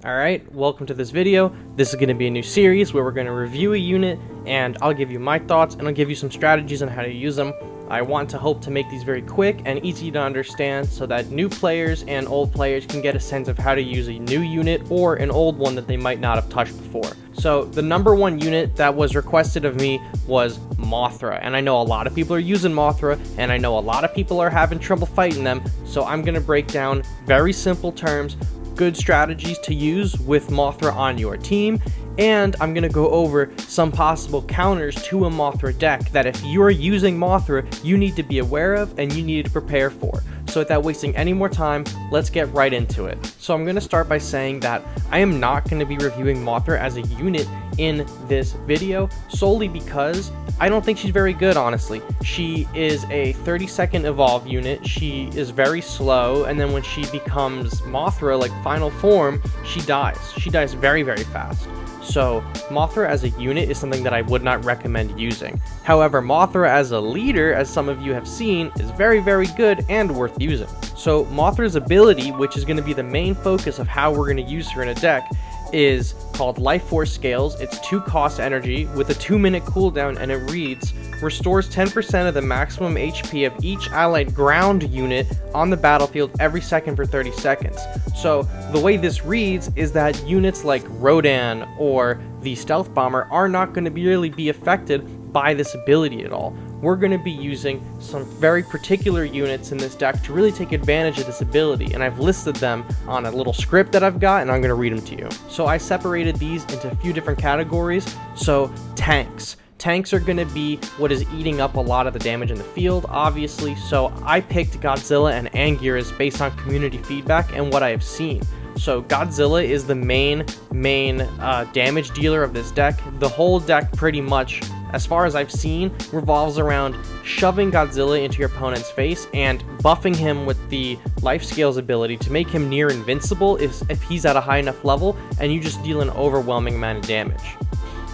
Alright, welcome to this video. This is going to be a new series where we're going to review a unit, and I'll give you my thoughts, and I'll give you some strategies on how to use them. I want to hope to make these very quick and easy to understand so that new players and old players can get a sense of how to use a new unit or an old one that they might not have touched before. So the number one unit that was requested of me was Mothra, and I know a lot of people are using Mothra, and I know a lot of people are having trouble fighting them, so I'm going to break down very simple terms, good strategies to use with Mothra on your team, and I'm going to go over some possible counters to a Mothra deck that if you're using Mothra, you need to be aware of and you need to prepare for. So without wasting any more time, let's get right into it. So I'm going to start by saying that I am not going to be reviewing Mothra as a unit in this video, solely because I don't think she's very good, honestly. She is a 30-second evolve unit, she is very slow, and then when she becomes Mothra, like final form, she dies. She dies very, very fast. So Mothra as a unit is something that I would not recommend using. However, Mothra as a leader, as some of you have seen, is very, very good and worth using. So Mothra's ability, which is going to be the main focus of how we're going to use her in a deck, is called Life Force Scales. It's 2 cost energy with a 2-minute cooldown, and it reads, restores 10% of the maximum HP of each allied ground unit on the battlefield every second for 30 seconds. So the way this reads is that units like Rodan or the Stealth Bomber are not going to really be affected by this ability at all. We're going to be using some very particular units in this deck to really take advantage of this ability, and I've listed them on a little script that I've got, and I'm going to read them to you. So I separated these into a few different categories. So tanks. Tanks are going to be what is eating up a lot of the damage in the field, obviously, so I picked Godzilla and Anguirus based on community feedback and what I have seen. So Godzilla is the main damage dealer of this deck. The whole deck pretty much, as far as I've seen, revolves around shoving Godzilla into your opponent's face and buffing him with the Life Scales ability to make him near invincible if he's at a high enough level, and you just deal an overwhelming amount of damage.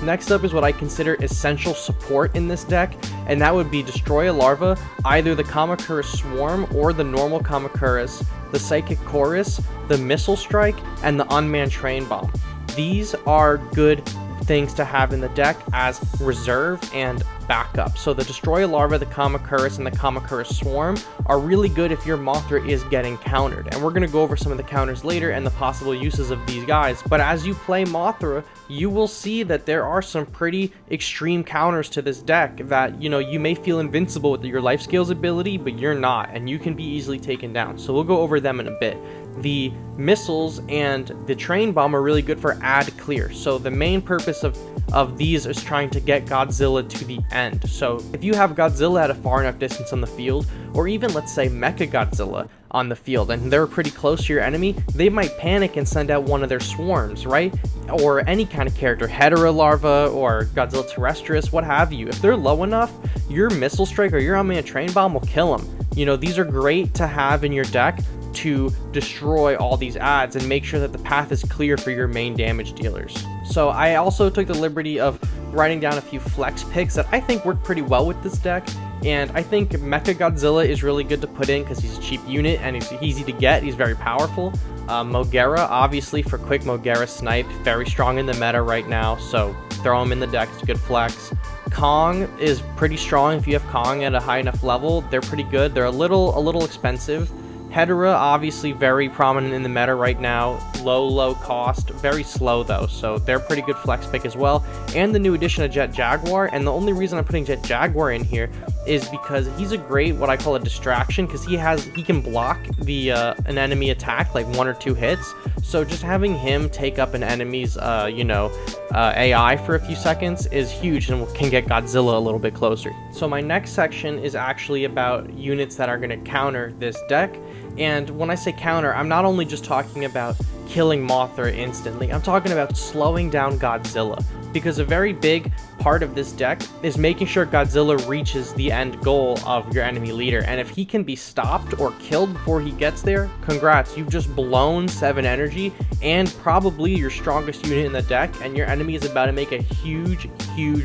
Next up is what I consider essential support in this deck, and that would be Destroy a Larva, either the Kamacuras Swarm or the normal Kamacuras, the Psychic Chorus, the Missile Strike, and the Unmanned Train Bomb. These are good things to have in the deck as reserve and backup. So the Destroy a Larva, the Kamacuras, and the Kamacuras Swarm are really good if your Mothra is getting countered, and we're going to go over some of the counters later and the possible uses of these guys. But as you play Mothra, you will see that there are some pretty extreme counters to this deck that, you know, you may feel invincible with your Life Scales ability, but you're not, and you can be easily taken down. So we'll go over them in a bit. The missiles and the train bomb are really good for add clear. So the main purpose of these is trying to get Godzilla to the end. So if you have Godzilla at a far enough distance on the field, or even let's say Mecha Godzilla on the field, and they're pretty close to your enemy, they might panic and send out one of their swarms, right? Or any kind of character, Hedorah Larva or Godzilla Terrestris, what have you. If they're low enough, your Missile Strike or your Unmanned Train Bomb will kill them. You know, these are great to have in your deck to destroy all these adds and make sure that the path is clear for your main damage dealers. So I also took the liberty of writing down a few flex picks that I think work pretty well with this deck, and I think Mecha Godzilla is really good to put in because he's a cheap unit and he's easy to get, he's very powerful. Mothra, obviously, for quick Mothra snipe, very strong in the meta right now, so throw him in the deck, it's a good flex. Kong is pretty strong if you have Kong at a high enough level. They're pretty good, they're a little expensive. Hedorah, obviously very prominent in the meta right now, low cost, very slow though, so they're pretty good flex pick as well. And the new addition of Jet Jaguar, and the only reason I'm putting Jet Jaguar in here is because he's a great, what I call a distraction, because he can block the an enemy attack like 1 or 2 hits. So just having him take up an enemy's AI for a few seconds is huge and can get Godzilla a little bit closer. So my next section is actually about units that are going to counter this deck. And when I say counter, I'm not only just talking about killing Mothra instantly, I'm talking about slowing down Godzilla, because a very big part of this deck is making sure Godzilla reaches the end goal of your enemy leader, and if he can be stopped or killed before he gets there, congrats, you've just blown 7 energy and probably your strongest unit in the deck, and your enemy is about to make a huge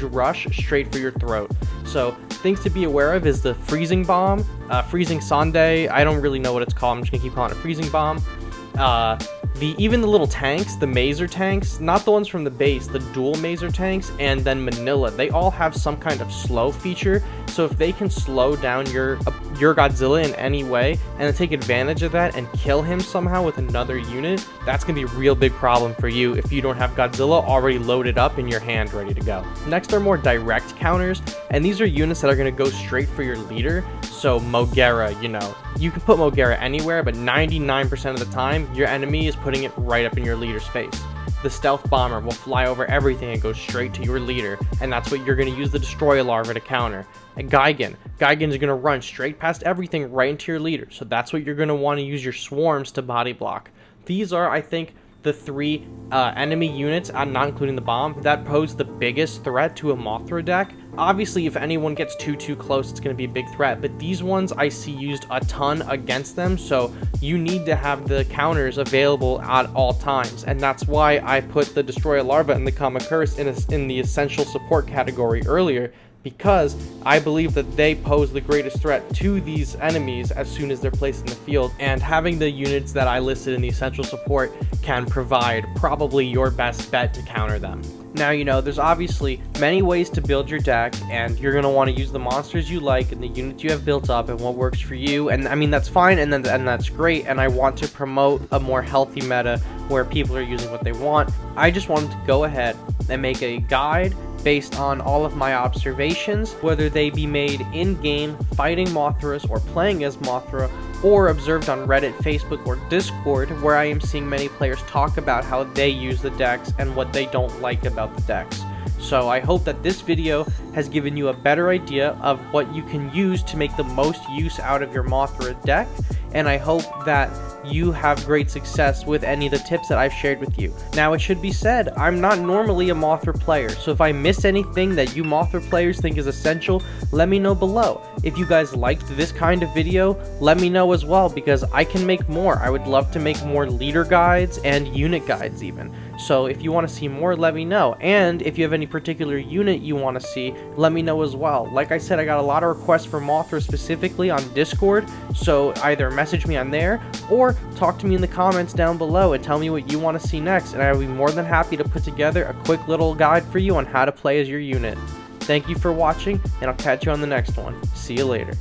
rush straight for your throat. So things to be aware of is the Freezing Bomb, Freezing Sundae, I don't really know what it's called, I'm just gonna keep calling it Freezing Bomb. Even the little tanks, the Mazer tanks, not the ones from the base, the dual Mazer tanks, and then Manila, they all have some kind of slow feature. So if they can slow down your Godzilla in any way and then take advantage of that and kill him somehow with another unit, that's gonna be a real big problem for you if you don't have Godzilla already loaded up in your hand ready to go. Next are more direct counters, and these are units that are gonna go straight for your leader. So Mogera, you can put Mogera anywhere, but 99% of the time your enemy is putting it right up in your leader's face. The Stealth Bomber will fly over everything and go straight to your leader, and that's what you're going to use the Destroyer Larva to counter. And Gigan is going to run straight past everything right into your leader, so that's what you're going to want to use your swarms to body block. These are, I think, the three enemy units, not including the bomb, that pose the biggest threat to a Mothra deck. Obviously, if anyone gets too close, it's going to be a big threat, but these ones I see used a ton against them, so you need to have the counters available at all times, and that's why I put the Destroyer Larva and the Kamakurse in the essential support category earlier, because I believe that they pose the greatest threat to these enemies as soon as they're placed in the field, and having the units that I listed in the essential support can provide probably your best bet to counter them. Now, there's obviously many ways to build your deck, and you're going to want to use the monsters you like and the units you have built up and what works for you, and I mean, that's fine, and that's great, and I want to promote a more healthy meta where people are using what they want. I just wanted to go ahead and make a guide based on all of my observations, whether they be made in-game fighting Mothras or playing as Mothra, or observed on Reddit, Facebook, or Discord, where I am seeing many players talk about how they use the decks and what they don't like about the decks. So I hope that this video has given you a better idea of what you can use to make the most use out of your Mothra deck, and I hope that you have great success with any of the tips that I've shared with you. Now, it should be said, I'm not normally a Mothra player, so if I missed anything that you Mothra players think is essential, let me know below. If you guys liked this kind of video, let me know as well, because I can make more. I would love to make more leader guides and unit guides even. So if you want to see more, let me know. And if you have any particular unit you want to see, let me know as well. Like I said, I got a lot of requests for Mothra specifically on Discord, so either message me on there or talk to me in the comments down below and tell me what you want to see next, and I will be more than happy to put together a quick little guide for you on how to play as your unit. Thank you for watching, and I'll catch you on the next one. See you later.